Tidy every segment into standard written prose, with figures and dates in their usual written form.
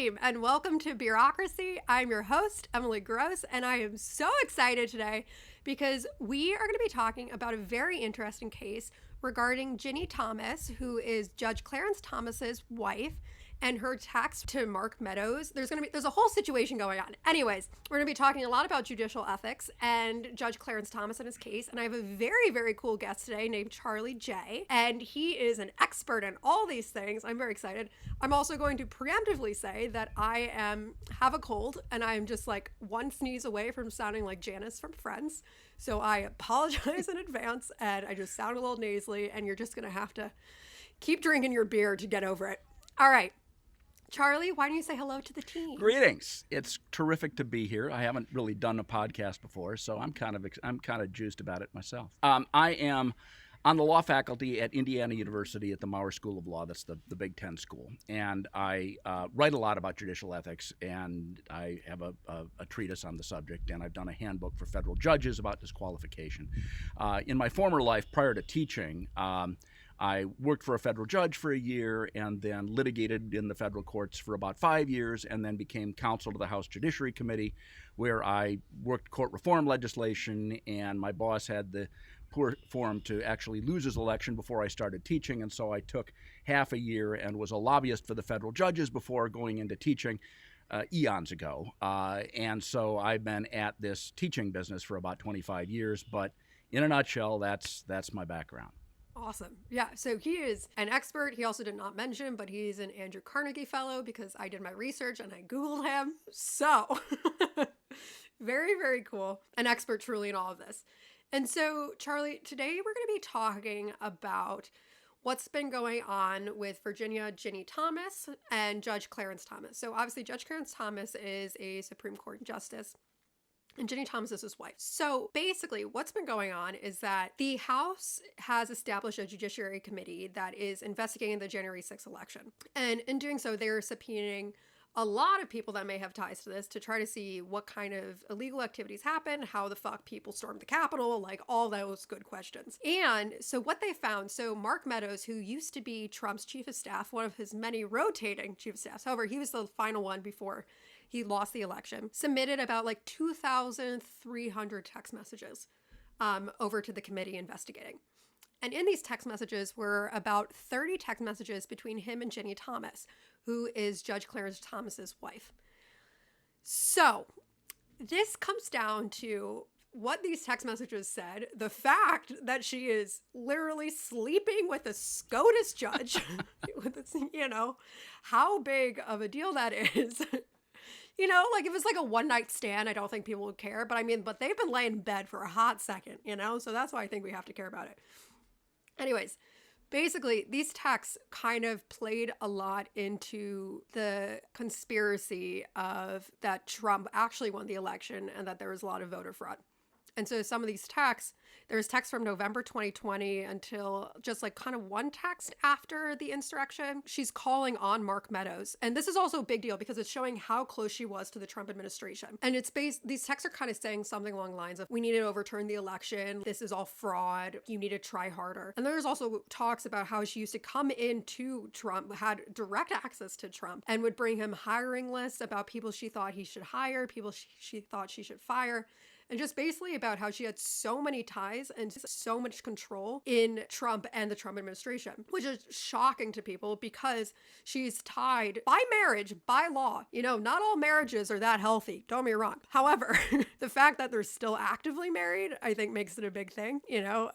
team, and welcome to Bureaucracy. I'm your host, Emily Gross, and I am so excited today because we are going to be talking about a very interesting case regarding Ginni Thomas, who is Judge Clarence Thomas's wife, and her text to Mark Meadows. There's a whole situation going on. Anyways, we're going to be talking a lot about judicial ethics and Judge Clarence Thomas and his case. And I have a very, very cool guest today named Charlie Geyh, and he is an expert in all these things. I'm very excited. I'm also going to preemptively say that I have a cold, and I am just like one sneeze away from sounding like Janice from Friends. So I apologize in advance, and I just sound a little nasally, and you're just going to have to keep drinking your beer to get over it. All right. Charlie, why don't you say hello to the team? Greetings. It's terrific to be here. I haven't really done a podcast before, so I'm kind of juiced about it myself. I am on the law faculty at Indiana University at the Maurer School of Law. That's the Big Ten school. And I write a lot about judicial ethics, and I have a treatise on the subject, and I've done a handbook for federal judges about disqualification. In my former life, prior to teaching, I worked for a federal judge for a year and then litigated in the federal courts for about 5 years, and then became counsel to the House Judiciary Committee, where I worked court reform legislation, and my boss had the poor form to actually lose his election before I started teaching, and so I took half a year and was a lobbyist for the federal judges before going into teaching eons ago. And so I've been at this teaching business for about 25 years, but in a nutshell, that's my background. Awesome. Yeah. So he is an expert. He also did not mention, but he's an Andrew Carnegie Fellow because I did my research and I Googled him. So very, very cool. An expert truly in all of this. And so, Charlie, today we're going to be talking about what's been going on with Virginia Ginni Thomas and Judge Clarence Thomas. So obviously Judge Clarence Thomas is a Supreme Court justice, and Ginni Thomas is his wife. So basically what's been going on is that the House has established a judiciary committee that is investigating the January 6th election. And in doing so, they're subpoenaing a lot of people that may have ties to this to try to see what kind of illegal activities happen, how the fuck people stormed the Capitol, like all those good questions. And so what they found, so Mark Meadows, who used to be Trump's chief of staff, one of his many rotating chief of staffs, however, he was the final one before he lost the election, submitted about like 2,300 text messages over to the committee investigating. And in these text messages were about 30 text messages between him and Ginni Thomas, who is Judge Clarence Thomas's wife. So this comes down to what these text messages said, the fact that she is literally sleeping with a SCOTUS judge, how big of a deal that is. Like if it's like a one night stand, I don't think people would care. But they've been laying in bed for a hot second, so that's why I think we have to care about it. Anyways, basically, these texts kind of played a lot into the conspiracy of that Trump actually won the election and that there was a lot of voter fraud. And so some of these texts, there's text from November 2020 until just like kind of one text after the insurrection. She's calling on Mark Meadows. And this is also a big deal because it's showing how close she was to the Trump administration. And these texts are kind of saying something along the lines of, we need to overturn the election. This is all fraud. You need to try harder. And there's also talks about how she used to come into Trump, had direct access to Trump, and would bring him hiring lists about people she thought he should hire, people she thought she should fire. And just basically about how she had so many ties and so much control in Trump and the Trump administration, which is shocking to people because she's tied by marriage, by law. Not all marriages are that healthy. Don't get me wrong. However, the fact that they're still actively married, I think makes it a big thing,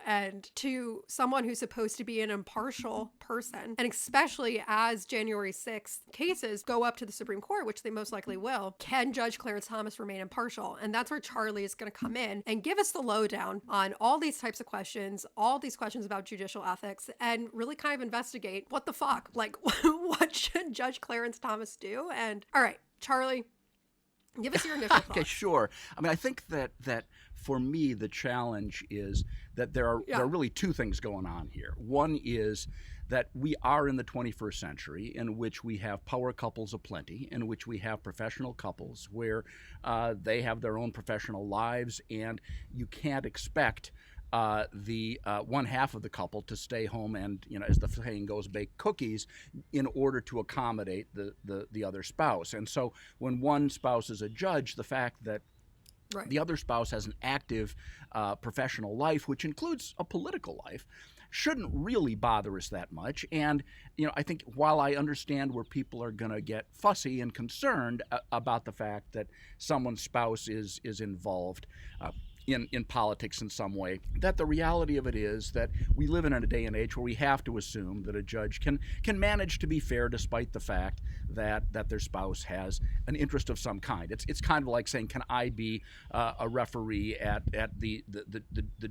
and to someone who's supposed to be an impartial person, and especially as January 6th cases go up to the Supreme Court, which they most likely will, can Judge Clarence Thomas remain impartial? And that's where Charlie is going to come in and give us the lowdown on all these types of questions, all these questions about judicial ethics, and really kind of investigate what the fuck, like what should Judge Clarence Thomas do? And all right, Charlie, give us your initial thoughts. Okay, sure. I think that for me, the challenge is that there are really two things going on here. One is that we are in the 21st century in which we have power couples aplenty, in which we have professional couples where they have their own professional lives, and you can't expect the one half of the couple to stay home and, as the saying goes, bake cookies in order to accommodate the other spouse. And so when one spouse is a judge, the fact that the other spouse has an active professional life, which includes a political life, shouldn't really bother us that much. And, I think while I understand where people are going to get fussy and concerned about the fact that someone's spouse is involved in politics in some way, that the reality of it is that we live in a day and age where we have to assume that a judge can manage to be fair despite the fact that their spouse has an interest of some kind. It's kind of like saying, can I be a referee at the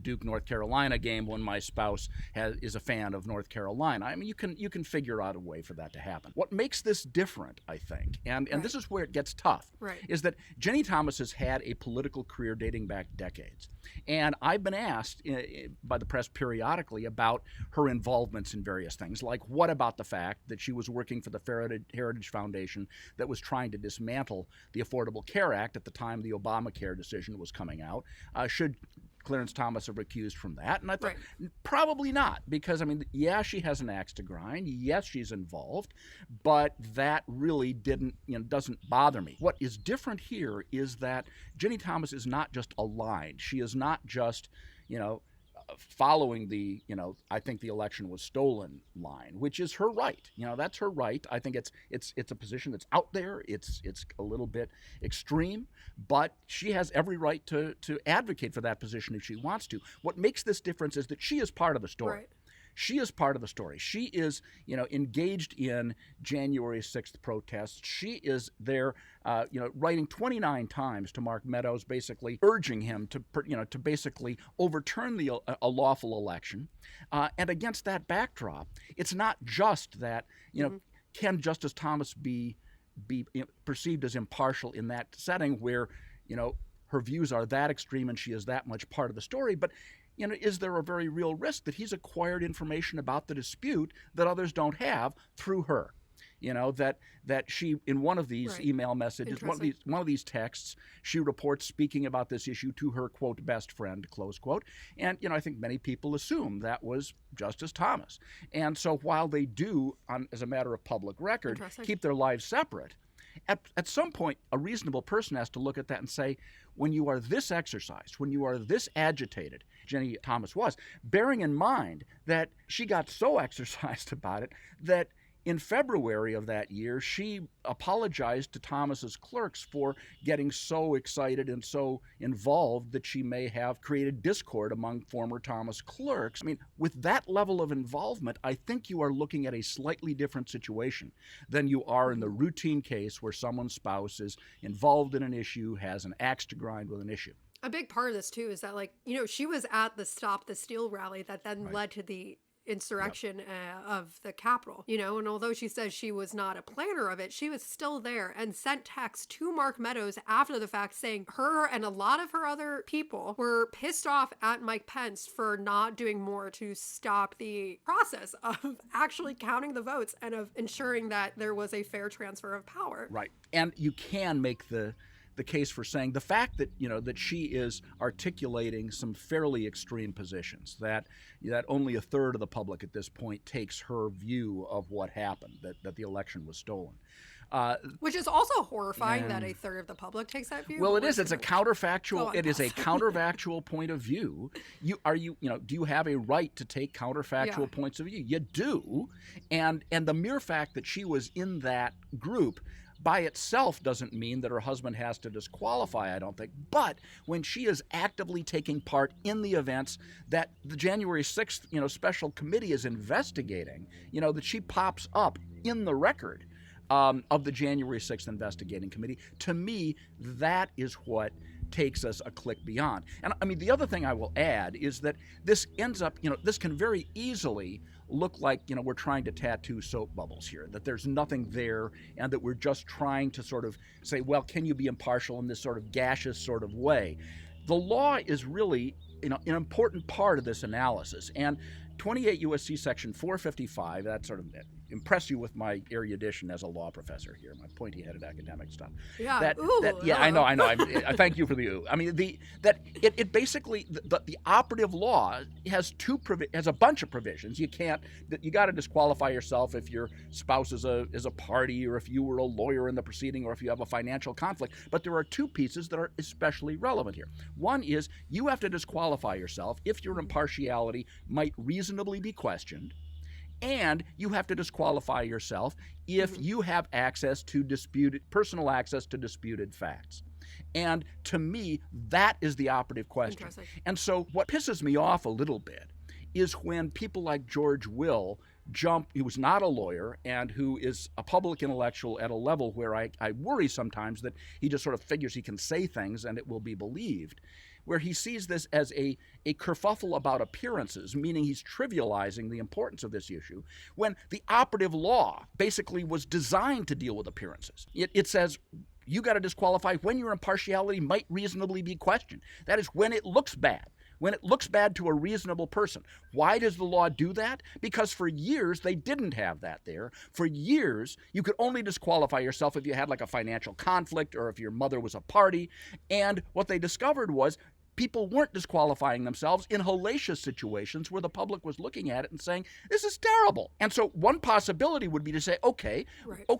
Duke North Carolina game when my spouse is a fan of North Carolina? I mean, you can figure out a way for that to happen. What makes this different, I think, and this is where it gets tough, is that Ginni Thomas has had a political career dating back decades. And I've been asked by the press periodically about her involvements in various things, like what about the fact that she was working for the Heritage Foundation that was trying to dismantle the Affordable Care Act at the time the Obamacare decision was coming out? Should Clarence Thomas have recused from that? And I thought, probably not, because, I mean, yeah, she has an axe to grind. Yes, she's involved, but that really doesn't bother me. What is different here is that Ginni Thomas is not just aligned. She is not just, following the, I think the election was stolen line, which is her right. That's her right. I think it's a position that's out there. It's a little bit extreme, but she has every right to advocate for that position if she wants to. What makes this difference is that she is part of the story. She is part of the story. She is, engaged in January 6th protests. She is there, writing 29 times to Mark Meadows, basically urging him to basically overturn a lawful election. And against that backdrop, it's not just that, can Justice Thomas be perceived as impartial in that setting where, her views are that extreme and she is that much part of the story, but is there a very real risk that he's acquired information about the dispute that others don't have through her? That she, in one of these email messages, one of these texts, she reports speaking about this issue to her, quote, best friend, close quote. And, I think many people assume that was Justice Thomas. And so while they do, as a matter of public record, keep their lives separate, at some point, a reasonable person has to look at that and say, when you are this exercised, when you are this agitated, Ginni Thomas was, bearing in mind that she got so exercised about it that in February of that year, she apologized to Thomas's clerks for getting so excited and so involved that she may have created discord among former Thomas clerks. I mean, with that level of involvement, I think you are looking at a slightly different situation than you are in the routine case where someone's spouse is involved in an issue, has an axe to grind with an issue. A big part of this, too, is that, she was at the Stop the Steal rally that then led to the insurrection of the Capitol, and although she says she was not a planner of it, she was still there and sent texts to Mark Meadows after the fact saying her and a lot of her other people were pissed off at Mike Pence for not doing more to stop the process of actually counting the votes and of ensuring that there was a fair transfer of power. Right. And you can make the case for saying the fact that that she is articulating some fairly extreme positions, that only a third of the public at this point takes her view of what happened, that the election was stolen. Which is also horrifying that a third of the public takes that view. Well, it is. It's a counterfactual. It is a counterfactual point of view. Do you have a right to take counterfactual points of view? You do, and the mere fact that she was in that group by itself doesn't mean that her husband has to disqualify, I don't think. But when she is actively taking part in the events that the January 6th, special committee is investigating, that she pops up in the record of the January 6th investigating committee, to me, that is what takes us a click beyond. And I mean, the other thing I will add is that this ends up, this can very easily look like, we're trying to tattoo soap bubbles here, that there's nothing there, and that we're just trying to sort of say, well, can you be impartial in this sort of gaseous sort of way? The law is really, an important part of this analysis. And 28 U.S.C. Section 455, that sort of impress you with my erudition as a law professor here, my pointy-headed academic stuff. Yeah. I know. I thank you for the ooh. I mean, it basically the operative law has a bunch of provisions. You got to disqualify yourself if your spouse is a party, or if you were a lawyer in the proceeding, or if you have a financial conflict. But there are two pieces that are especially relevant here. One is you have to disqualify yourself if your impartiality might reasonably be questioned. And you have to disqualify yourself if you have personal access to disputed facts. And to me, that is the operative question. And so what pisses me off a little bit is when people like George Will who was not a lawyer and who is a public intellectual at a level where I worry sometimes that he just sort of figures he can say things and it will be believed, where he sees this as a kerfuffle about appearances, meaning he's trivializing the importance of this issue, when the operative law basically was designed to deal with appearances. It says you got to disqualify when your impartiality might reasonably be questioned. That is when it looks bad. When it looks bad to a reasonable person. Why does the law do that? Because for years they didn't have that there. For years, you could only disqualify yourself if you had like a financial conflict or if your mother was a party. And what they discovered was people weren't disqualifying themselves in hellacious situations where the public was looking at it and saying, this is terrible. And so one possibility would be to say, okay,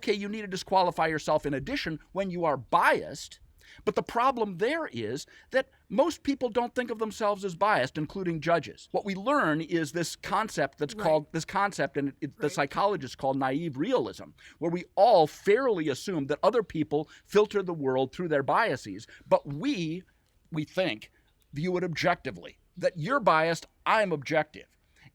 you need to disqualify yourself in addition when you are biased. But the problem there is that most people don't think of themselves as biased, including judges. What we learn is this concept and the psychologists call naive realism, where we all fairly assume that other people filter the world through their biases, but we think, view it objectively, that you're biased, I'm objective.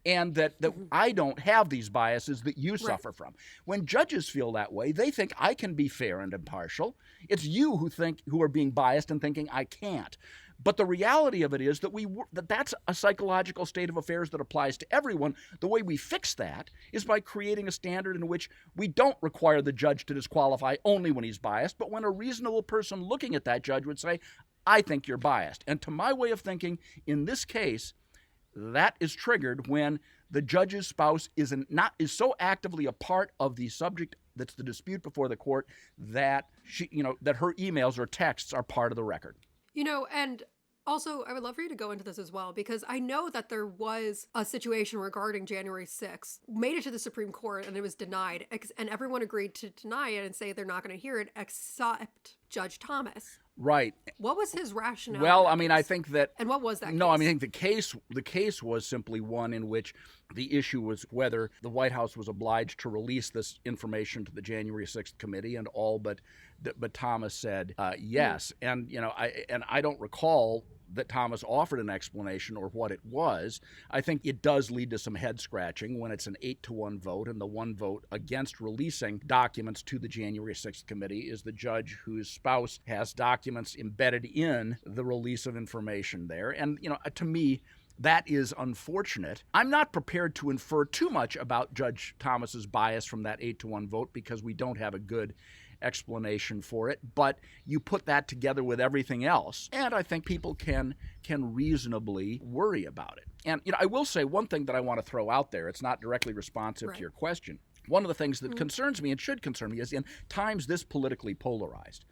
And that I don't have these biases that you suffer from. When judges feel that way, they think I can be fair and impartial. It's you who are being biased and thinking I can't. But the reality of it is that that's a psychological state of affairs that applies to everyone. The way we fix that is by creating a standard in which we don't require the judge to disqualify only when he's biased, but when a reasonable person looking at that judge would say, I think you're biased. And to my way of thinking, in this case, that is triggered when the judge's spouse is so actively a part of the subject that's the dispute before the court that that her emails or texts are part of the record. And also, I would love for you to go into this as well, because I know that there was a situation regarding January 6th, made it to the Supreme Court, and it was denied, and everyone agreed to deny it and say they're not going to hear it except Judge Thomas. Right. What was his rationale? Well, I mean, I think that... And what was that case? No, I mean, I think the case was simply one in which the issue was whether the White House was obliged to release this information to the January 6th committee, and all but Thomas said yes. And, I don't recall that Thomas offered an explanation or what it was. I think it does lead to some head scratching when it's an 8-1 vote, and the one vote against releasing documents to the January 6th committee is the judge whose spouse has documents embedded in the release of information there. And, to me, that is unfortunate. I'm not prepared to infer too much about Judge Thomas's bias from that 8-1 vote because we don't have a good explanation for it, but you put that together with everything else, and I think people can reasonably worry about it. And I will say one thing that I want to throw out there. It's not directly responsive to your question. One of the things that concerns me and should concern me is in times this politically polarized,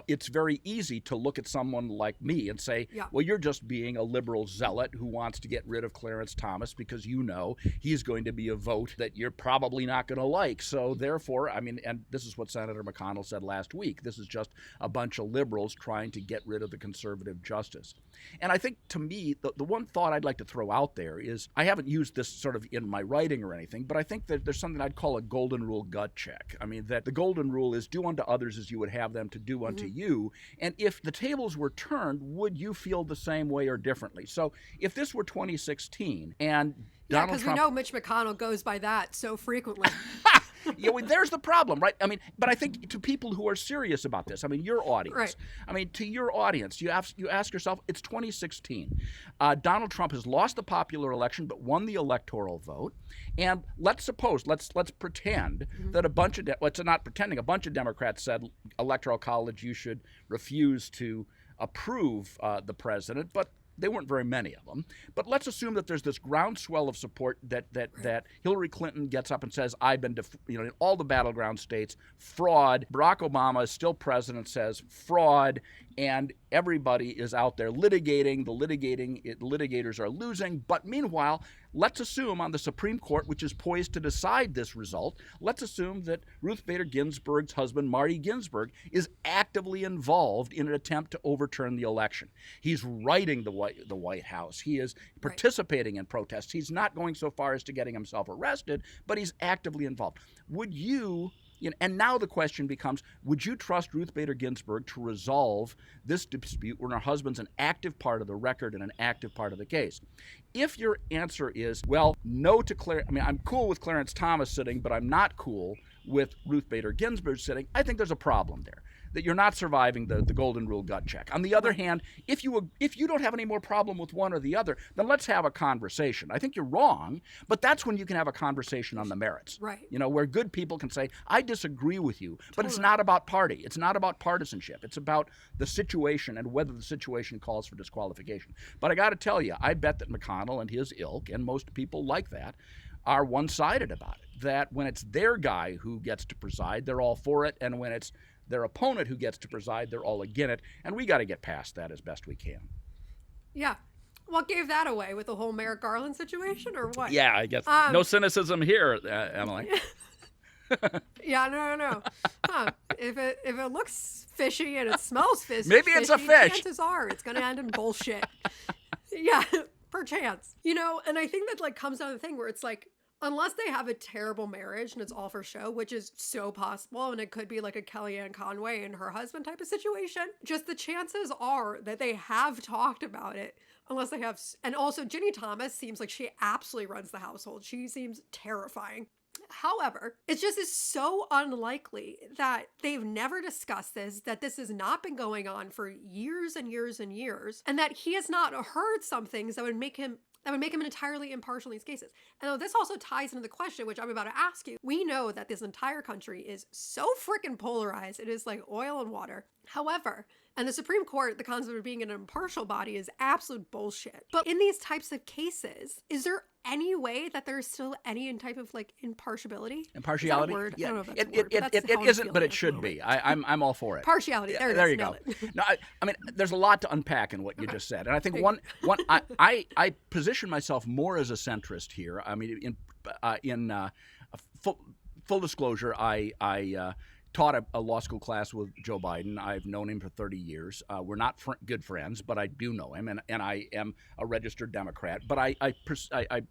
it's very easy to look at someone like me and say, well, you're just being a liberal zealot who wants to get rid of Clarence Thomas because he's going to be a vote that you're probably not going to like. So therefore, and this is what Senator McConnell said last week, this is just a bunch of liberals trying to get rid of the conservative justice. And I think, to me, the one thought I'd like to throw out there is, I haven't used this sort of in my writing or anything, but I think that there's something I'd call a golden rule gut check. I mean, that the golden rule is do unto others as you would have them to do unto you. And if the tables were turned, would you feel the same way or differently? So if this were 2016 and Donald Trump... because we know Mitch McConnell goes by that so frequently. There's the problem, right? But I think to people who are serious about this, your audience, to your audience, you ask yourself, it's 2016. Donald Trump has lost the popular election but won the electoral vote. And let's pretend that a bunch of Democrats said, Electoral College, you should refuse to approve the president. But they weren't very many of them, but let's assume that there's this groundswell of support that Hillary Clinton gets up and says, I've been, in all the battleground states, fraud. Barack Obama is still president, says fraud, and everybody is out there litigating. The litigators are losing. But meanwhile, let's assume on the Supreme Court, which is poised to decide this result, let's assume that Ruth Bader Ginsburg's husband, Marty Ginsburg, is actively involved in an attempt to overturn the election. He's writing the White House. He is participating in protests. He's not going so far as to getting himself arrested, but he's actively involved. Would you... and now the question becomes, would you trust Ruth Bader Ginsburg to resolve this dispute when her husband's an active part of the record and an active part of the case? If your answer is, well, no to I'm cool with Clarence Thomas sitting, but I'm not cool with Ruth Bader Ginsburg sitting, I think there's a problem there, that you're not surviving the golden rule gut check. On the other hand, if you don't have any more problem with one or the other, then let's have a conversation. I think you're wrong, but that's when you can have a conversation on the merits. Right. Where good people can say, I disagree with you, but it's not about party. It's not about partisanship. It's about the situation and whether the situation calls for disqualification. But I got to tell you, I bet that McConnell and his ilk, and most people like that, are one-sided about it, that when it's their guy who gets to preside, they're all for it, and when it's their opponent who gets to preside, they're all against it, and we got to get past that as best we can. Yeah. What gave that away, with the whole Merrick Garland situation, or what? Yeah, I guess. No cynicism here, Emily. Yeah, no. Huh. If it looks fishy and it smells fishy, maybe it's a fish. Chances are it's going to end in bullshit. Yeah, perchance. And I think that comes down to the thing where it's unless they have a terrible marriage and it's all for show, which is so possible, and it could be like a Kellyanne Conway and her husband type of situation, just the chances are that they have talked about it, unless they have. And also, Ginni Thomas seems like she absolutely runs the household. She seems terrifying. However, it just is so unlikely that they've never discussed this, that this has not been going on for years and years and years, and that he has not heard some things that would make him entirely impartial in these cases. And this also ties into the question, which I'm about to ask you. We know that this entire country is so freaking polarized. It is like oil and water. However, and the Supreme Court, the concept of being an impartial body is absolute bullshit. But in these types of cases, is there any way that there's still any type of impartiality? Impartiality? Is that a word? Yeah. I don't know if that's a word, but that's it how I'm isn't, feeling but at it the should moment. be. I'm all for it. Partiality. Yeah, There it is. there you Nailed go. it. No, I mean, there's a lot to unpack in what you just said, and I think I position myself more as a centrist here. I mean, in full disclosure, I taught a law school class with Joe Biden. I've known him for 30 years. We're not good friends, but I do know him, and I am a registered Democrat. But I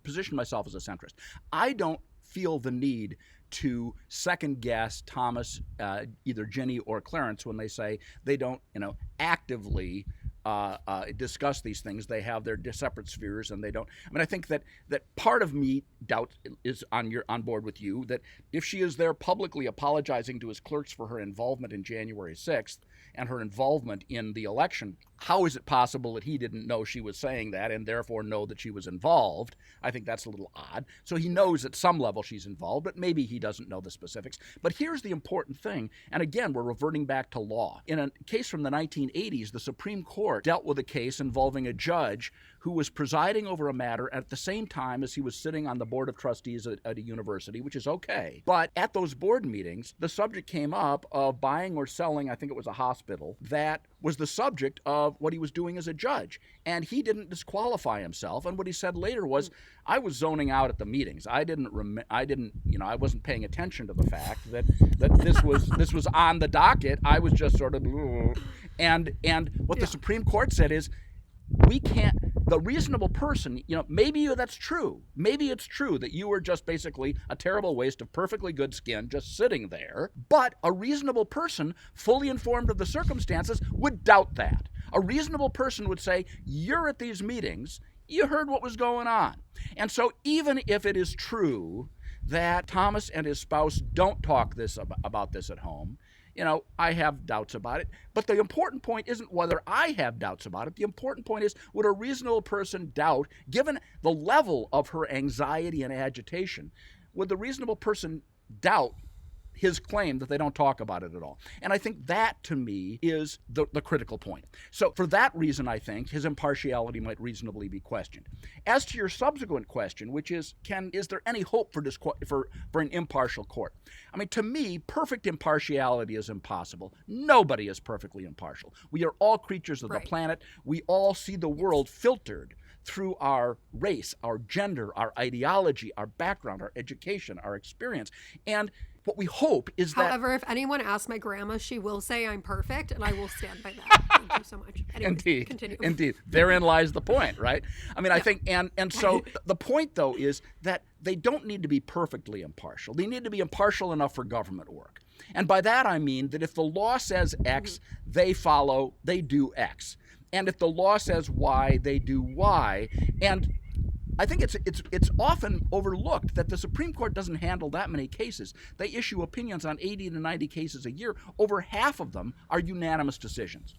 position myself as a centrist. I don't feel the need to second guess Thomas, either Ginni or Clarence, when they say they don't, actively discuss these things. They have their separate spheres, and they don't. I mean, I think that part of me is on board with you that if she is there publicly apologizing to his clerks for her involvement in January 6th and her involvement in the election, how is it possible that he didn't know she was saying that and therefore know that she was involved? I think that's a little odd. So he knows at some level she's involved, but maybe he doesn't know the specifics. But here's the important thing, and again, we're reverting back to law. In a case from the 1980s, the Supreme Court dealt with a case involving a judge who was presiding over a matter at the same time as he was sitting on the board of trustees at a university, which is okay. But at those board meetings, the subject came up of buying or selling, I think it was a hospital, that was the subject of what he was doing as a judge. And he didn't disqualify himself. And what he said later was, I was zoning out at the meetings. I wasn't paying attention to the fact that this was on the docket. I was just sort of, and what the Supreme Court said is, we can't, the reasonable person, maybe that's true. Maybe it's true that you were just basically a terrible waste of perfectly good skin just sitting there. But a reasonable person, fully informed of the circumstances, would doubt that. A reasonable person would say, you're at these meetings, you heard what was going on. And so even if it is true that Thomas and his spouse don't talk about this at home, I have doubts about it. But the important point isn't whether I have doubts about it. The important point is, would a reasonable person doubt, given the level of her anxiety and agitation, would the reasonable person doubt his claim that they don't talk about it at all. And I think that, to me, is the critical point. So for that reason, I think his impartiality might reasonably be questioned. As to your subsequent question, which is, is there any hope for an impartial court? I mean, to me, perfect impartiality is impossible. Nobody is perfectly impartial. We are all creatures of the planet. We all see the world filtered through our race, our gender, our ideology, our background, our education, our experience. And what we hope is that... However, if anyone asks my grandma, she will say I'm perfect, and I will stand by that. Thank you so much. Anyways, Indeed. Continue. Indeed. Therein lies the point, right? I mean, I think, and so the point, though, is that they don't need to be perfectly impartial. They need to be impartial enough for government work. And by that, I mean that if the law says X, they do X. And if the law says Y, they do Y. And I think it's often overlooked that the Supreme Court doesn't handle that many cases. They issue opinions on 80 to 90 cases a year. Over half of them are unanimous decisions.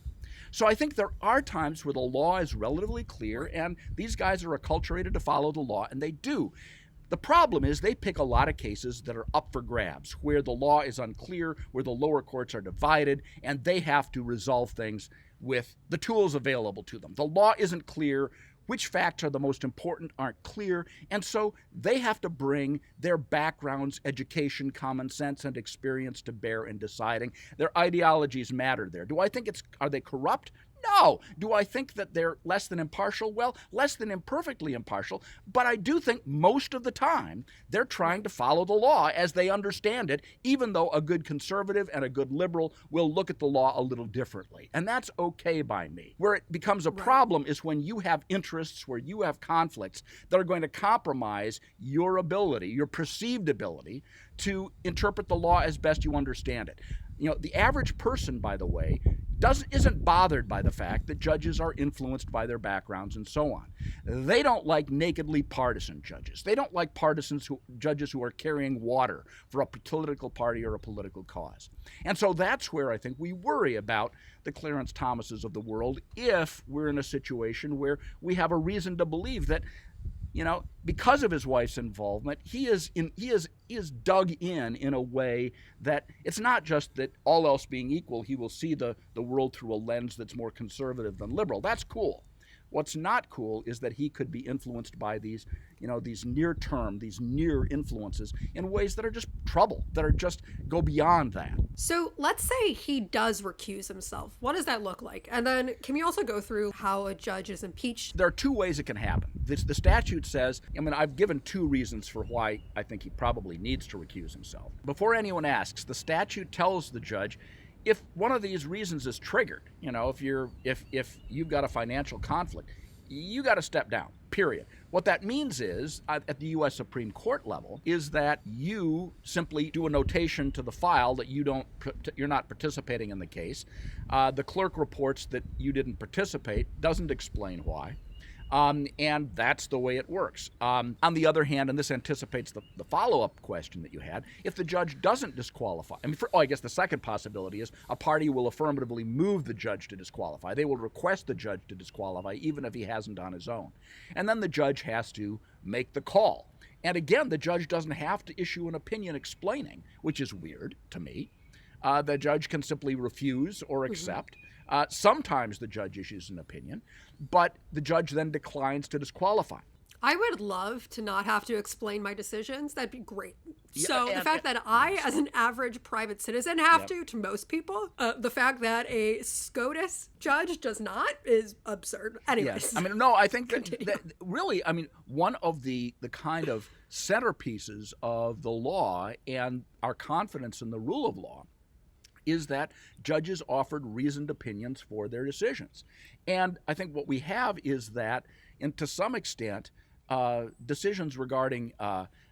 So I think there are times where the law is relatively clear, and these guys are acculturated to follow the law, and they do. The problem is they pick a lot of cases that are up for grabs, where the law is unclear, where the lower courts are divided, and they have to resolve things with the tools available to them. The law isn't clear. Which facts are the most important aren't clear, and so they have to bring their backgrounds, education, common sense, and experience to bear in deciding. Their ideologies matter there. Do I think are they corrupt? No. Do I think that they're less than impartial? Well, less than imperfectly impartial, but I do think most of the time they're trying to follow the law as they understand it, even though a good conservative and a good liberal will look at the law a little differently. And that's okay by me. Where it becomes a problem is when you have interests, where you have conflicts that are going to compromise your ability, your perceived ability, to interpret the law as best you understand it. You know, the average person, by the way, isn't bothered by the fact that judges are influenced by their backgrounds and so on. They don't like nakedly partisan judges. They don't like judges who are carrying water for a political party or a political cause. And so that's where I think we worry about the Clarence Thomases of the world if we're in a situation where we have a reason to believe that, you know, because of his wife's involvement, he is dug in a way that it's not just that all else being equal, he will see the world through a lens that's more conservative than liberal. That's cool. What's not cool is that he could be influenced by these near influences in ways that are just trouble, that are just go beyond that. So let's say he does recuse himself. What does that look like? And then can we also go through how a judge is impeached? There are two ways it can happen. The statute says, I've given two reasons for why I think he probably needs to recuse himself. Before anyone asks, the statute tells the judge, if one of these reasons is triggered, if you've got a financial conflict, you got to step down, period. What that means is, at the U.S. Supreme Court level, is that you simply do a notation to the file that you're not participating in the case. The clerk reports that you didn't participate, doesn't explain why. And that's the way it works. On the other hand, and this anticipates the follow-up question that you had, if the judge doesn't disqualify, I guess the second possibility is a party will affirmatively move the judge to disqualify. They will request the judge to disqualify, even if he hasn't on his own. And then the judge has to make the call. And again, the judge doesn't have to issue an opinion explaining, which is weird to me. The judge can simply refuse or accept. Sometimes the judge issues an opinion, but the judge then declines to disqualify. I would love to not have to explain my decisions. That'd be great. So the fact that I, as an average private citizen, have to most people, the fact that a SCOTUS judge does not is absurd. Anyways. Yes. I think that really, one of the kind of centerpieces of the law and our confidence in the rule of law is that judges offered reasoned opinions for their decisions. And I think what we have is that, and to some extent, decisions regarding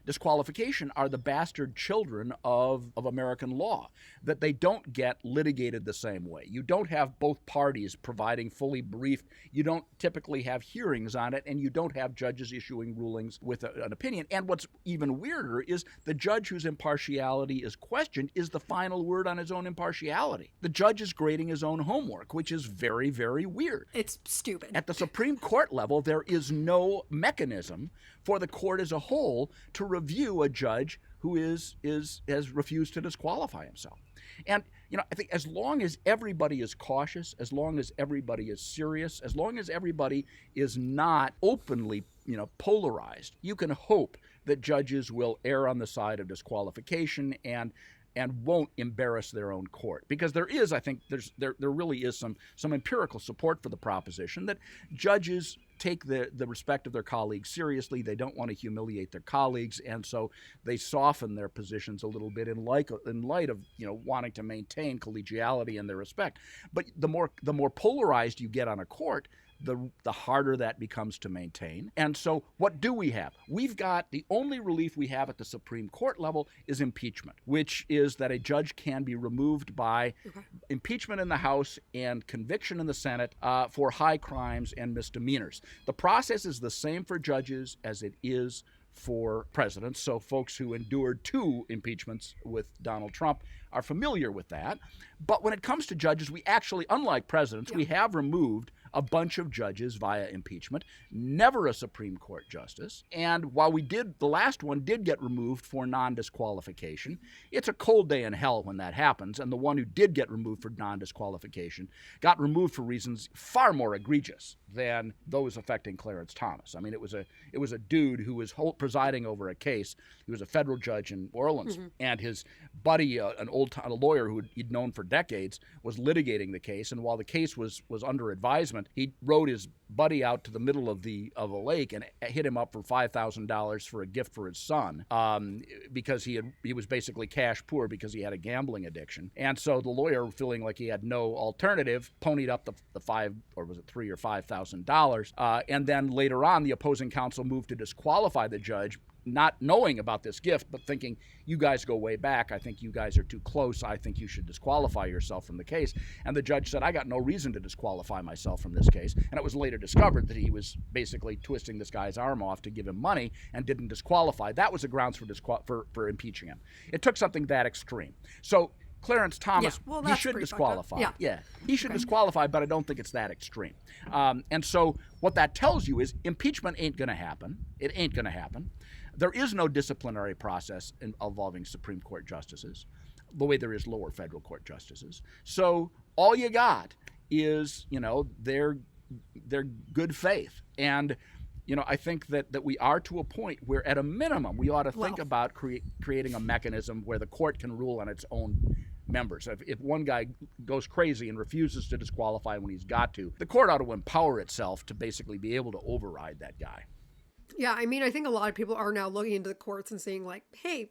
disqualification are the bastard children of American law, that they don't get litigated the same way. You don't have both parties providing fully briefed, you don't typically have hearings on it, and you don't have judges issuing rulings with an opinion. And what's even weirder is the judge whose impartiality is questioned is the final word on his own impartiality. The judge is grading his own homework, which is very, very weird. It's stupid. At the Supreme Court level, there is no mechanism for the court as a whole to review a judge who has refused to disqualify himself. And I think as long as everybody is cautious, as long as everybody is serious, as long as everybody is not openly polarized, you can hope that judges will err on the side of disqualification and won't embarrass their own court. Because there really is some empirical support for the proposition that judges take the respect of their colleagues seriously. They don't want to humiliate their colleagues, and so they soften their positions a little bit in light of wanting to maintain collegiality and their respect. But the more polarized you get on a court, the harder that becomes to maintain. And so what do we have? We've got the only relief we have at the Supreme Court level is impeachment, which is that a judge can be removed by impeachment in the House and conviction in the Senate for high crimes and misdemeanors. The process is the same for judges as it is for presidents. So folks who endured 2 impeachments with Donald Trump are familiar with that. But when it comes to judges, we actually, unlike presidents, we have removed a bunch of judges via impeachment, never a Supreme Court justice. And while the last one did get removed for non-disqualification, it's a cold day in hell when that happens. And the one who did get removed for non-disqualification got removed for reasons far more egregious than those affecting Clarence Thomas. I mean, it was a dude who was presiding over a case. He was a federal judge in Orleans, and his buddy, a lawyer who he'd known for decades, was litigating the case. And while the case was under advisement, he rode his buddy out to the middle of a lake and hit him up for $5,000 for a gift for his son, because he was basically cash poor because he had a gambling addiction. And so the lawyer, feeling like he had no alternative, ponied up the $3,000 or $5,000. And then later on, the opposing counsel moved to disqualify the judge, not knowing about this gift, but thinking, you guys go way back. I think you guys are too close. I think you should disqualify yourself from the case. And the judge said, I got no reason to disqualify myself from this case. And it was later discovered that he was basically twisting this guy's arm off to give him money and didn't disqualify. That was the grounds for impeaching him. It took something that extreme. So Clarence Thomas, he should disqualify. He should disqualify, but I don't think it's that extreme. And so what that tells you is impeachment ain't going to happen. It ain't going to happen. There is no disciplinary process involving Supreme Court justices, the way there is lower federal court justices. So all you got is, their good faith. And, I think that we are to a point where, at a minimum, we ought to think about creating a mechanism where the court can rule on its own members. If one guy goes crazy and refuses to disqualify when he's got to, the court ought to empower itself to basically be able to override that guy. Yeah, I mean, I think a lot of people are now looking into the courts and saying, like, hey,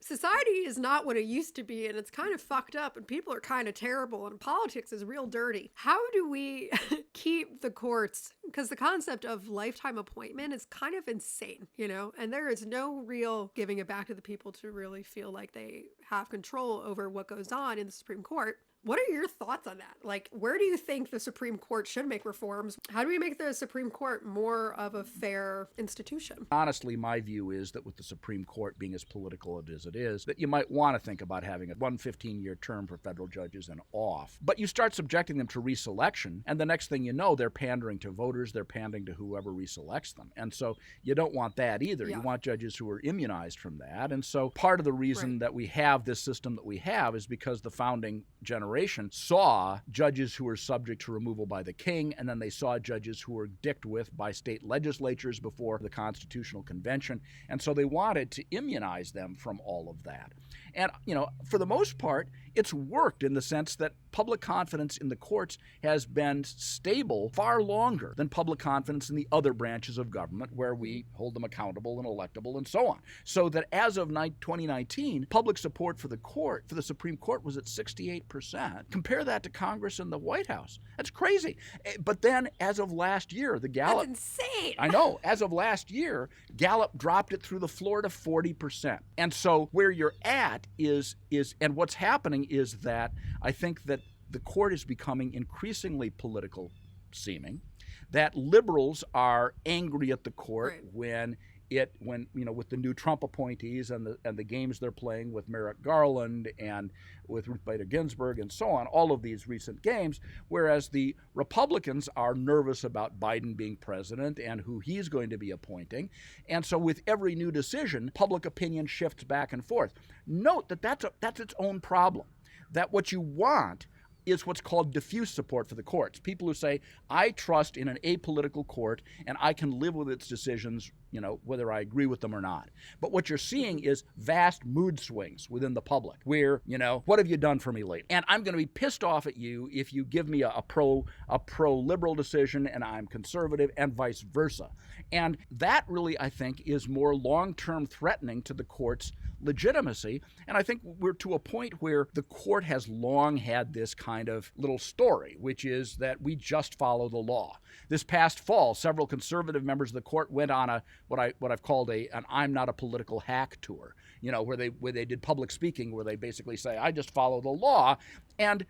society is not what it used to be, and it's kind of fucked up, and people are kind of terrible, and politics is real dirty. How do we keep the courts? Because the concept of lifetime appointment is kind of insane, and there is no real giving it back to the people to really feel like they have control over what goes on in the Supreme Court. What are your thoughts on that? Like, where do you think the Supreme Court should make reforms? How do we make the Supreme Court more of a fair institution? Honestly, my view is that with the Supreme Court being as political as it is, that you might want to think about having a 15-year term for federal judges and off. But you start subjecting them to reselection, and the next thing you know, they're pandering to voters, they're pandering to whoever reselects them. And so you don't want that either. You want judges who are immunized from that. And so part of the reason that we have this system that we have is because the founding generation saw judges who were subject to removal by the king, and then they saw judges who were dicked with by state legislatures before the Constitutional Convention, and so they wanted to immunize them from all of that. And, for the most part, it's worked in the sense that public confidence in the courts has been stable far longer than public confidence in the other branches of government, where we hold them accountable and electable and so on. So that as of 2019, public support for the Supreme Court was at 68%. Compare that to Congress and the White House. That's crazy. But then, as of last year, the Gallup... That's insane! I know. As of last year, Gallup dropped it through the floor to 40%. And so where you're at is and what's happening is that I think that the court is becoming increasingly political seeming, that liberals are angry at the court when with the new Trump appointees and the games they're playing with Merrick Garland and with Ruth Bader Ginsburg and so on, all of these recent games, whereas the Republicans are nervous about Biden being president and who he's going to be appointing. And so with every new decision, public opinion shifts back and forth. Note that that's its own problem, that what you want is what's called diffuse support for the courts. People who say, I trust in an apolitical court and I can live with its decisions, whether I agree with them or not. But what you're seeing is vast mood swings within the public where, what have you done for me lately? And I'm going to be pissed off at you if you give me a pro-liberal decision and I'm conservative, and vice versa. And that really, I think, is more long-term threatening to the court's legitimacy. And I think we're to a point where the court has long had this kind of little story, which is that we just follow the law. This past fall, several conservative members of the court went on what I've called an "I'm not a political hack" tour, where they did public speaking, where they basically say, I just follow the law. And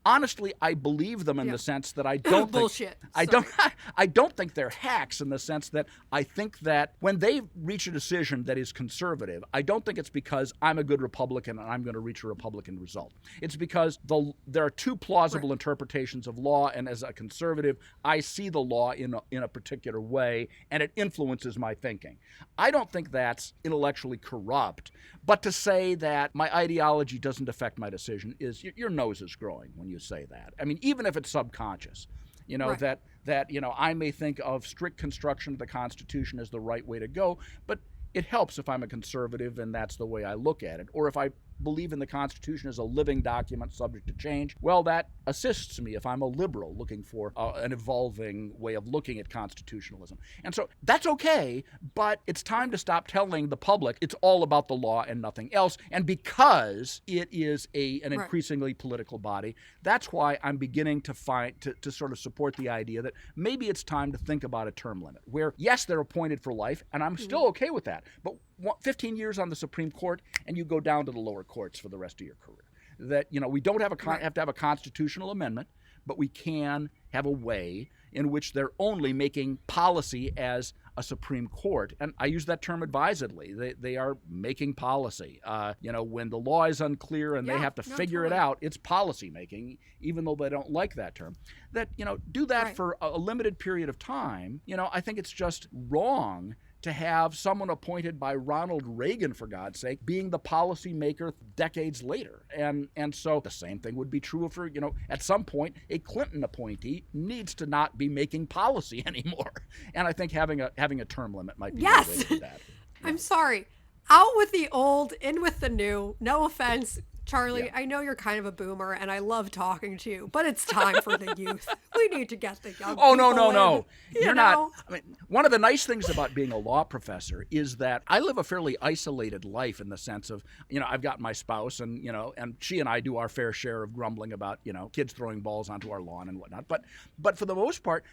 honestly, I believe them in the sense that I don't bullshit. I don't think they're hacks, in the sense that I think that when they reach a decision that is conservative, I don't think it's because I'm a good Republican and I'm going to reach a Republican result. It's because there are two plausible interpretations of law, and as a conservative, I see the law in a particular way, and it influences my thinking. I don't think that's intellectually corrupt, but to say that my ideology doesn't affect my decision is your nose is growing when you say that. I mean, even if it's subconscious, that I may think of strict construction of the Constitution as the right way to go, but it helps if I'm a conservative and that's the way I look at it. Or if I believe in the Constitution as a living document subject to change, well, that assists me if I'm a liberal looking for an evolving way of looking at constitutionalism. And so that's okay, but it's time to stop telling the public it's all about the law and nothing else. And because it is an increasingly political body, that's why I'm beginning to sort of support the idea that maybe it's time to think about a term limit where, yes, they're appointed for life, and I'm still okay with that, but 15 years on the Supreme Court and you go down to the lower courts for the rest of your career. That, we don't have have to have a constitutional amendment, but we can have a way in which they're only making policy as a Supreme Court. And I use that term advisedly. They are making policy. When the law is unclear and they have to figure it out, it's policy making, even though they don't like that term. That, do that for a limited period of time. I think it's just wrong to have someone appointed by Ronald Reagan, for God's sake, being the policy maker decades later. And so the same thing would be true for, at some point, a Clinton appointee needs to not be making policy anymore. And I think having a term limit might be a way to do that. I'm sorry. Out with the old, in with the new. No offense, Charlie, I know you're kind of a boomer, and I love talking to you, but it's time for the youth. We need to get the young people no. in, You're not. I mean, one of the nice things about being a law professor is that I live a fairly isolated life in the sense of, I've got my spouse, and she and I do our fair share of grumbling about, kids throwing balls onto our lawn and whatnot. But for the most part,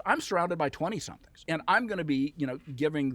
I'm surrounded by 20-somethings, and I'm going to be, giving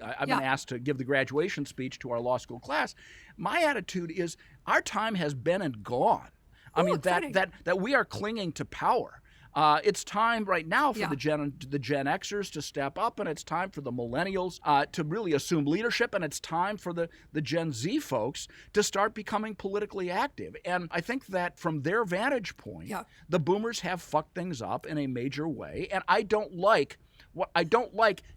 I've been asked to give the graduation speech to our law school class. My attitude is our time has been and gone. I mean, that we are clinging to power. It's time right now for the Gen Xers to step up, and it's time for the millennials to really assume leadership, and it's time for the Gen Z folks to start becoming politically active. And I think that from their vantage point, the boomers have fucked things up in a major way, and I don't like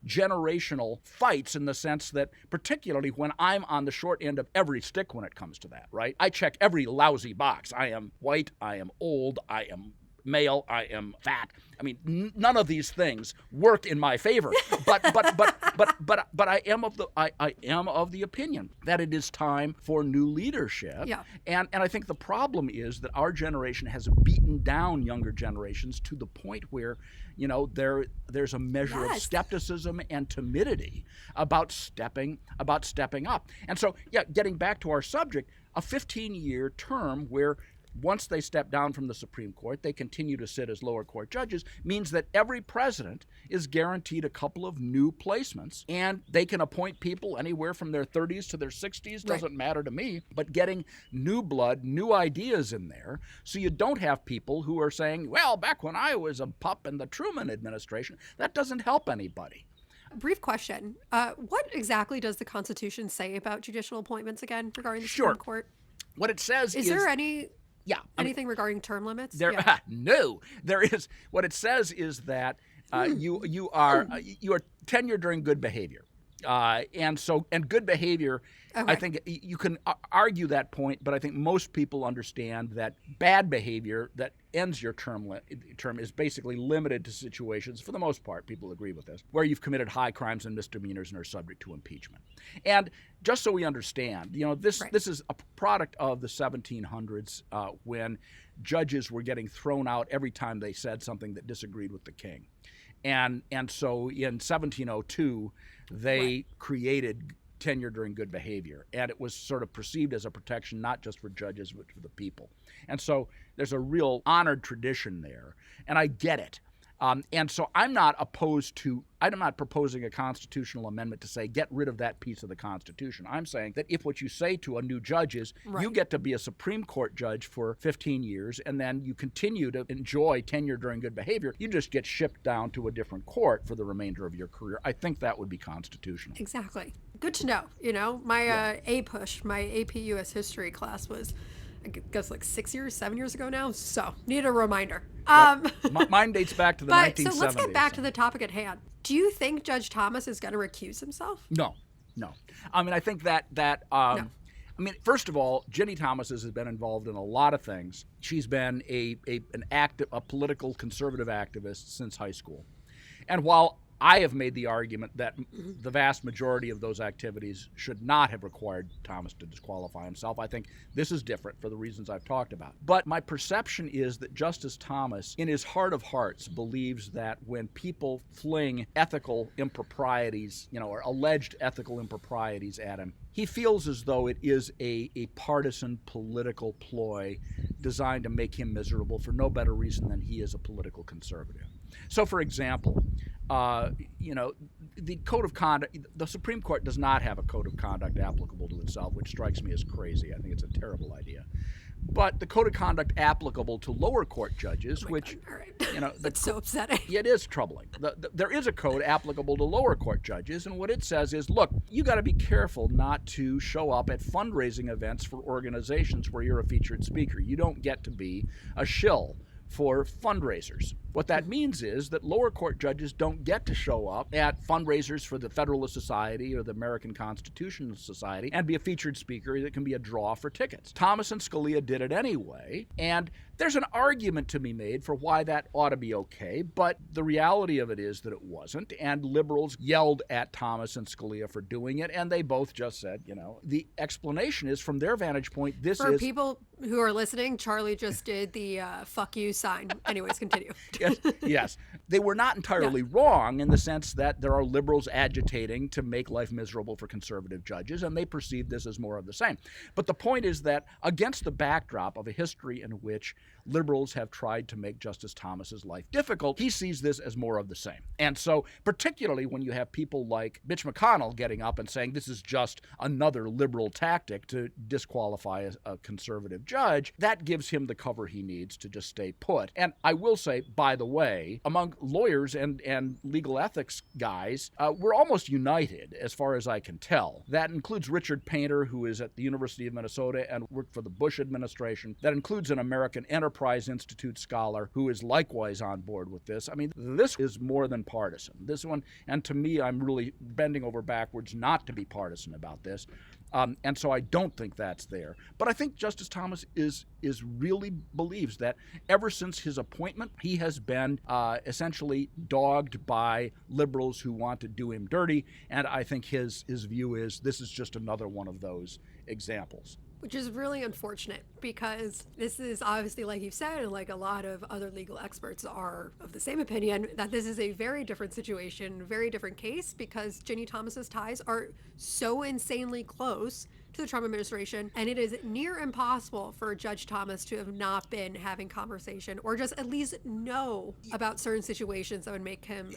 generational fights in the sense that, particularly when I'm on the short end of every stick when it comes to that, right? I check every lousy box. I am white, I am old, I am male, I am fat. I mean, none of these things work in my favor. But I am of the opinion that it is time for new leadership. Yeah. And I think the problem is that our generation has beaten down younger generations to the point where, there's a measure of skepticism and timidity about stepping up. And so, getting back to our subject, a 15-year term where once they step down from the Supreme Court, they continue to sit as lower court judges, means that every president is guaranteed a couple of new placements, and they can appoint people anywhere from their 30s to their 60s, doesn't matter to me, but getting new blood, new ideas in there, so you don't have people who are saying, well, back when I was a pup in the Truman administration. That doesn't help anybody. Brief question. What exactly does the Constitution say about judicial appointments again regarding the Sure. Supreme Court? What it says Is there any yeah, anything regarding term limits? there Yeah. no, there is. What it says is that you are tenured during good behavior. And good behavior, Okay. I think you can argue that point, but I think most people understand that bad behavior that ends your term is basically limited to situations, for the most part, people agree with this, where you've committed high crimes and misdemeanors and are subject to impeachment. And just so we understand, this is a product of the 1700s when judges were getting thrown out every time they said something that disagreed with the king. And so in 1702, they created tenure during good behavior, and it was sort of perceived as a protection not just for judges but for the people. And so there's a real honored tradition there, and I get it. And so I'm not proposing a constitutional amendment to say get rid of that piece of the Constitution. I'm saying that if what you say to a new judge is you get to be a Supreme Court judge for 15 years and then you continue to enjoy tenure during good behavior, you just get shipped down to a different court for the remainder of your career. I think that would be constitutional. Exactly. Good to know. My my AP US history class was, I guess, like 7 years ago now. So need a reminder. Mine dates back to the but 1970s. So let's get back to the topic at hand. Do you think Judge Thomas is going to recuse himself? No. I mean, I think that No. I mean, first of all, Ginni Thomas has been involved in a lot of things. She's been a political conservative activist since high school. And while I have made the argument that the vast majority of those activities should not have required Thomas to disqualify himself, I think this is different for the reasons I've talked about. But my perception is that Justice Thomas, in his heart of hearts, believes that when people fling ethical improprieties, or alleged ethical improprieties at him, he feels as though it is a partisan political ploy designed to make him miserable for no better reason than he is a political conservative. So, for example, the code of conduct, the Supreme Court does not have a code of conduct applicable to itself, which strikes me as crazy. I think it's a terrible idea. But the code of conduct applicable to lower court judges, which, God. All right. That's so upsetting. It is troubling. There is a code applicable to lower court judges, and what it says is, look, you got to be careful not to show up at fundraising events for organizations where you're a featured speaker. You don't get to be a shill for fundraisers. What that means is that lower court judges don't get to show up at fundraisers for the Federalist Society or the American Constitutional Society and be a featured speaker that can be a draw for tickets. Thomas and Scalia did it anyway, and there's an argument to be made for why that ought to be okay, but the reality of it is that it wasn't, and liberals yelled at Thomas and Scalia for doing it, and they both just said, the explanation is, from their vantage point, For people who are listening, Charlie just did the fuck you sign. Anyways, continue. Yes. They were not entirely wrong in the sense that there are liberals agitating to make life miserable for conservative judges, and they perceive this as more of the same. But the point is that against the backdrop of a history in which liberals have tried to make Justice Thomas's life difficult, he sees this as more of the same. And so, particularly when you have people like Mitch McConnell getting up and saying this is just another liberal tactic to disqualify a conservative judge, that gives him the cover he needs to just stay put. And I will say, by the way, among lawyers and legal ethics guys, we're almost united as far as I can tell. That includes Richard Painter, who is at the University of Minnesota and worked for the Bush administration. That includes an American Enterprise Institute scholar who is likewise on board with this. I mean, this is more than partisan. This one, and to me, I'm really bending over backwards not to be partisan about this. And so I don't think that's there. But I think Justice Thomas is really believes that ever since his appointment, he has been essentially dogged by liberals who want to do him dirty. And I think his view is this is just another one of those examples. Which is really unfortunate because this is obviously, like you've said, and like a lot of other legal experts are of the same opinion, that this is a very different situation, very different case, because Ginni Thomas's ties are so insanely close to the Trump administration, and it is near impossible for Judge Thomas to have not been having conversation or just at least know about certain situations that would make him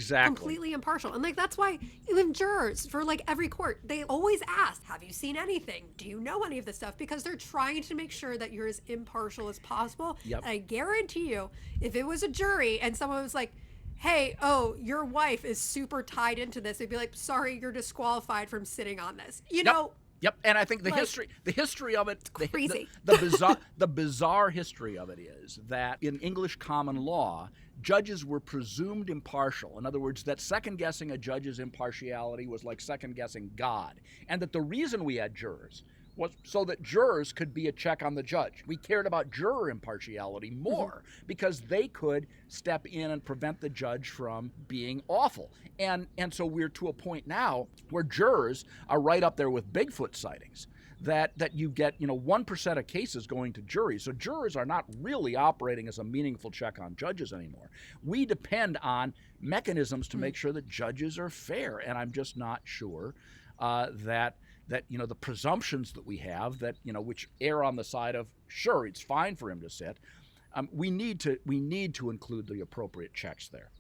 completely impartial. And like that's why even jurors for like every court, they always ask, have you seen anything? Do you know any of this stuff? Because they're trying to make sure that you're as impartial as possible. Yep. And I guarantee you, if it was a jury and someone was like, hey, oh, your wife is super tied into this. They'd be like, sorry, you're disqualified from sitting on this. You Yep. know, Yep, and I think the like, history of it, crazy. the bizarre history of it is that in English common law, judges were presumed impartial. In other words, that second guessing a judge's impartiality was like second guessing God, and that the reason we had jurors was so that jurors could be a check on the judge. We cared about juror impartiality more because they could step in and prevent the judge from being awful. And so we're to a point now where jurors are right up there with Bigfoot sightings. That you get 1% of cases going to juries. So jurors are not really operating as a meaningful check on judges anymore. We depend on mechanisms to make sure that judges are fair, and I'm just not sure that the presumptions that we have that which err on the side of sure it's fine for him to sit. We need to include the appropriate checks there.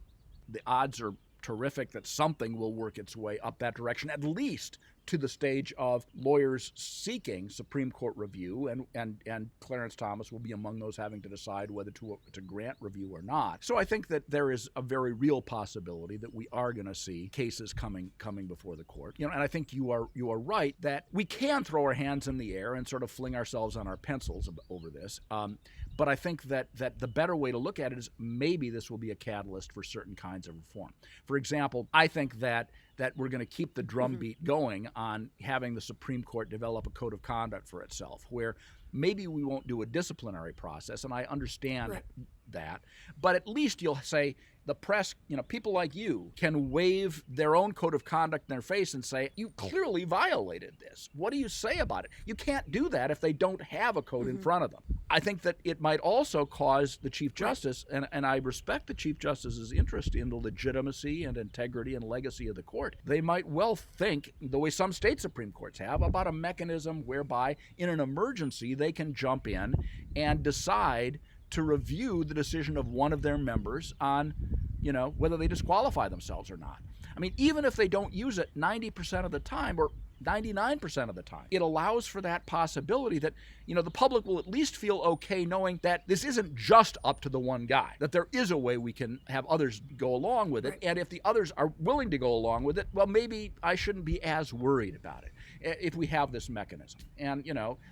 The odds are terrific that something will work its way up that direction, at least to the stage of lawyers seeking Supreme Court review, and Clarence Thomas will be among those having to decide whether to grant review or not. So I think that there is a very real possibility that we are going to see cases coming before the court. And I think you are right that we can throw our hands in the air and sort of fling ourselves on our pencils over this. But I think that the better way to look at it is maybe this will be a catalyst for certain kinds of reform. For example, I think that we're going to keep the drumbeat going on having the Supreme Court develop a code of conduct for itself, where maybe we won't do a disciplinary process, and I understand that, but at least you'll say the press, people like you can wave their own code of conduct in their face and say, you clearly violated this. What do you say about it? You can't do that if they don't have a code in front of them. I think that it might also cause the Chief Justice, and I respect the Chief Justice's interest in the legitimacy and integrity and legacy of the court. They might well think, the way some state Supreme Courts have, about a mechanism whereby in an emergency they can jump in and decide to review the decision of one of their members on, whether they disqualify themselves or not. I mean, even if they don't use it 90% of the time or 99% of the time, it allows for that possibility that, the public will at least feel okay knowing that this isn't just up to the one guy, that there is a way we can have others go along with it. Right. And if the others are willing to go along with it, well, maybe I shouldn't be as worried about it if we have this mechanism. And,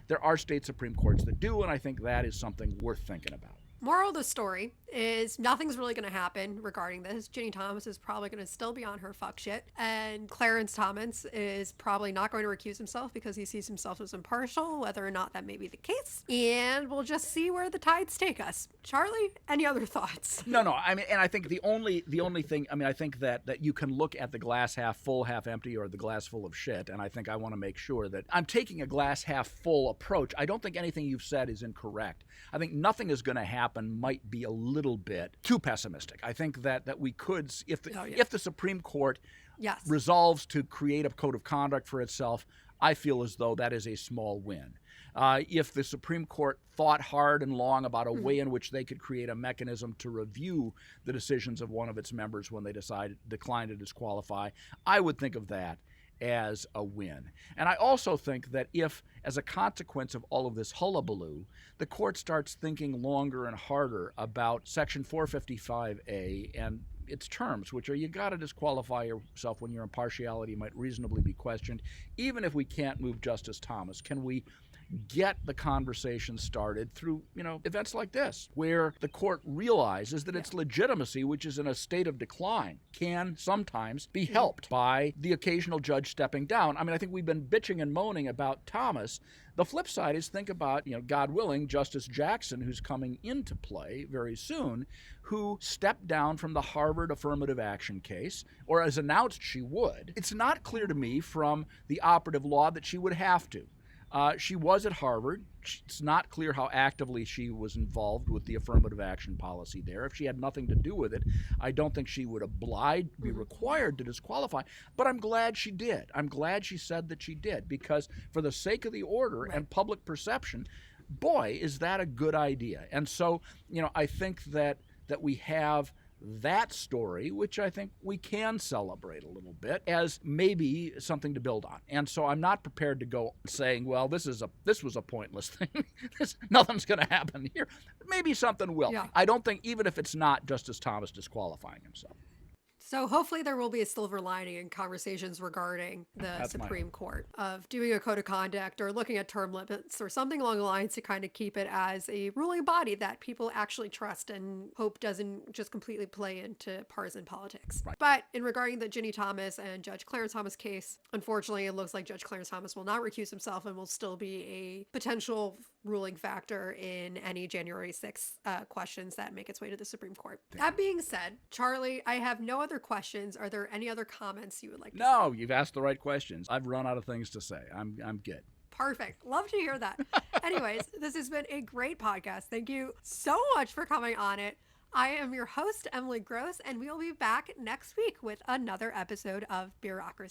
there are state Supreme Courts that do, and I think that is something worth thinking about. Moral of the story is nothing's really going to happen regarding this. Ginni Thomas is probably going to still be on her fuck shit. And Clarence Thomas is probably not going to recuse himself because he sees himself as impartial, whether or not that may be the case. And we'll just see where the tides take us. Charlie, any other thoughts? No. I mean, and I think the only thing, I think that you can look at the glass half full, half empty, or the glass full of shit. And I think I want to make sure that I'm taking a glass half full approach. I don't think anything you've said is incorrect. I think nothing is going to happen might be a little bit too pessimistic. I think that we could, if the Supreme Court resolves to create a code of conduct for itself, I feel as though that is a small win. If the Supreme Court thought hard and long about a way in which they could create a mechanism to review the decisions of one of its members when they decline to disqualify, I would think of that as a win. And I also think that if, as a consequence of all of this hullabaloo, the court starts thinking longer and harder about Section 455A and its terms, which are you got to disqualify yourself when your impartiality might reasonably be questioned, even if we can't move Justice Thomas, can we get the conversation started through, events like this, where the court realizes that its legitimacy, which is in a state of decline, can sometimes be helped by the occasional judge stepping down. I think we've been bitching and moaning about Thomas. The flip side is think about, God willing, Justice Jackson, who's coming into play very soon, who stepped down from the Harvard affirmative action case, or as announced she would. It's not clear to me from the operative law that she would have to. She was at Harvard. It's not clear how actively she was involved with the affirmative action policy there. If she had nothing to do with it, I don't think she would be required to disqualify. But I'm glad she did. I'm glad she said that she did, because for the sake of the order and public perception, boy, is that a good idea. And so, I think that we have that story, which I think we can celebrate a little bit as maybe something to build on. And so I'm not prepared to go saying, well, this was a pointless thing. Nothing's going to happen here. Maybe something will. Yeah. I don't think, even if it's not Justice Thomas disqualifying himself. So hopefully there will be a silver lining in conversations regarding the Supreme Court of doing a code of conduct or looking at term limits or something along the lines to kind of keep it as a ruling body that people actually trust and hope doesn't just completely play into partisan politics. Right. But in regarding the Ginni Thomas and Judge Clarence Thomas case, unfortunately, it looks like Judge Clarence Thomas will not recuse himself and will still be a potential ruling factor in any January 6th questions that make its way to the Supreme Court. That being said, Charlie, I have no other questions. Are there any other comments you would like to say? No, you've asked the right questions. I've run out of things to say. I'm good. Perfect. Love to hear that. Anyways, this has been a great podcast. Thank you so much for coming on it. I am your host, Emily Gross, and we'll be back next week with another episode of Bureaucracy.